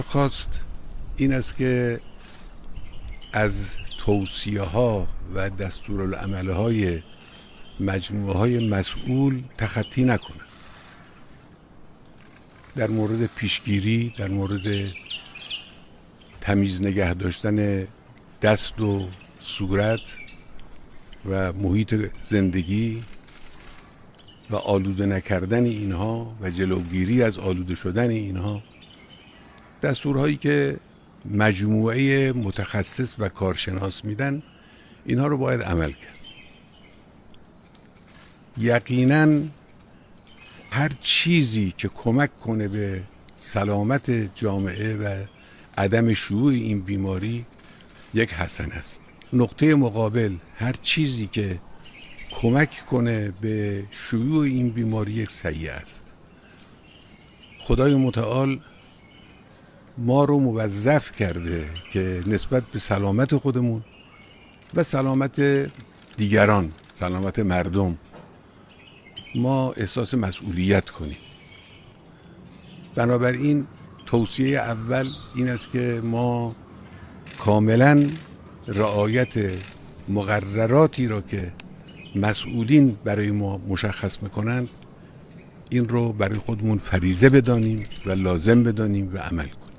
خواست این است که از توصیه ها و دستورالعمل های مجموعه های مسئول تخطی نکنه. در مورد پیشگیری، در مورد تمیز نگه داشتن دست و صورت و محیط زندگی و آلوده نکردن اینها و جلوگیری از آلوده شدن اینها، دستورهایی که مجموعه متخصص و کارشناس میدن، اینها رو باید عمل کرد. یقینا هر چیزی که کمک کنه به سلامت جامعه و عدم شیوع این بیماری یک حسن است. نقطه مقابل هر چیزی که کمک کنه به شیوع این بیماری یک سیئه است. خدای متعال ما رو موظف کرده که نسبت به سلامت خودمون و سلامت دیگران، سلامت مردم، ما احساس مسئولیت کنیم. بنابراین توصیه اول این است که ما کاملا رعایت مقرراتی را که مسئولین برای ما مشخص میکنند این رو برای خودمون فریضه بدانیم و لازم بدانیم و عمل کنیم.